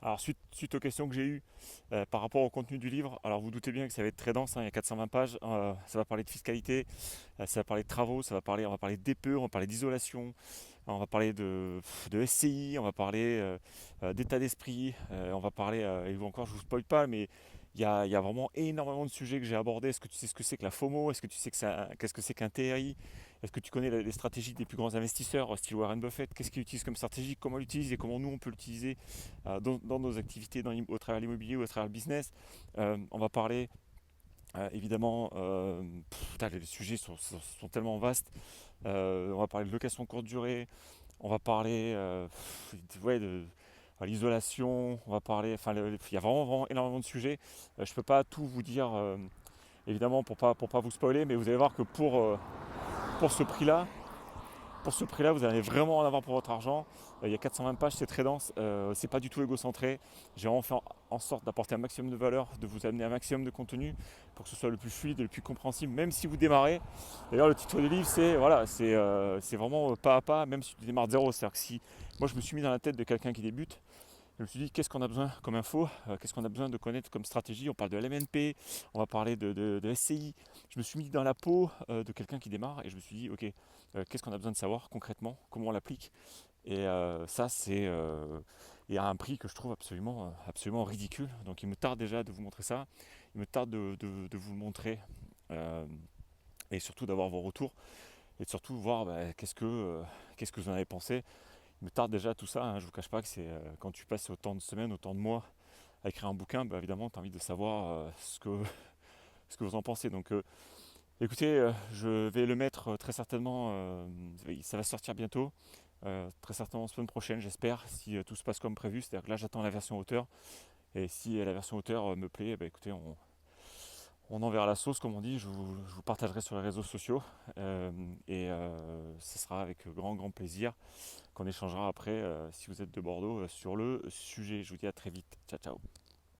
Alors, suite aux questions que j'ai eues par rapport au contenu du livre, alors vous doutez bien que ça va être très dense, hein, il y a 420 pages. Ça va parler de fiscalité, ça va parler de travaux, on va parler d'EPE, on va parler d'isolation, on va parler de SCI, on va parler d'état d'esprit, on va parler, et vous encore, je vous spoil pas, mais il y a vraiment énormément de sujets que j'ai abordés. Est-ce que tu sais ce que c'est que la FOMO? Est-ce que tu sais qu'est-ce que c'est qu'un TRI? Est-ce que tu connais les stratégies des plus grands investisseurs, style Warren Buffett? Qu'est-ce qu'ils utilisent comme stratégie? Comment l'utiliser? Et comment nous on peut l'utiliser dans nos activités, au travers de l'immobilier ou au travers le business? On va parler évidemment, les sujets sont tellement vastes. On va parler de location courte durée, on va parler ouais, de l'isolation, on va parler, enfin, il y a vraiment énormément de sujets. Je peux pas tout vous dire, évidemment, pour pas vous spoiler, mais vous allez voir que pour ce prix-là, vous allez vraiment en avoir pour votre argent. Il y a 420 pages, c'est très dense, c'est pas du tout égocentré. J'ai vraiment fait en sorte d'apporter un maximum de valeur, de vous amener un maximum de contenu pour que ce soit le plus fluide et le plus compréhensible, même si vous démarrez. D'ailleurs, le titre du livre, c'est voilà, c'est vraiment pas à pas, même si tu démarres de zéro. C'est-à-dire que si moi je me suis mis dans la tête de quelqu'un qui débute, je me suis dit, qu'est-ce qu'on a besoin comme info, qu'est-ce qu'on a besoin de connaître comme stratégie. On parle de LMNP, on va parler de SCI. Je me suis mis dans la peau de quelqu'un qui démarre et je me suis dit, ok, qu'est-ce qu'on a besoin de savoir concrètement, comment on l'applique. Et ça, c'est et à un prix que je trouve absolument ridicule. Donc il me tarde déjà de vous montrer ça. Il me tarde de vous le montrer euh, et surtout d'avoir vos retours et de surtout voir qu'est-ce que vous en avez pensé. Il me tarde déjà tout ça, hein. Je ne vous cache pas que c'est quand tu passes autant de semaines, autant de mois à écrire un bouquin, bah, évidemment, tu as envie de savoir ce que vous en pensez. Donc écoutez, je vais le mettre très certainement, ça va sortir bientôt, très certainement semaine prochaine, j'espère, si tout se passe comme prévu. C'est-à-dire que là, j'attends la version auteur. Et si la version auteur me plaît, bah, écoutez, on enverra la sauce, comme on dit. Je vous partagerai sur les réseaux sociaux. Et ce sera avec grand plaisir qu'on échangera après, si vous êtes de Bordeaux, sur le sujet. Je vous dis à très vite. Ciao, ciao.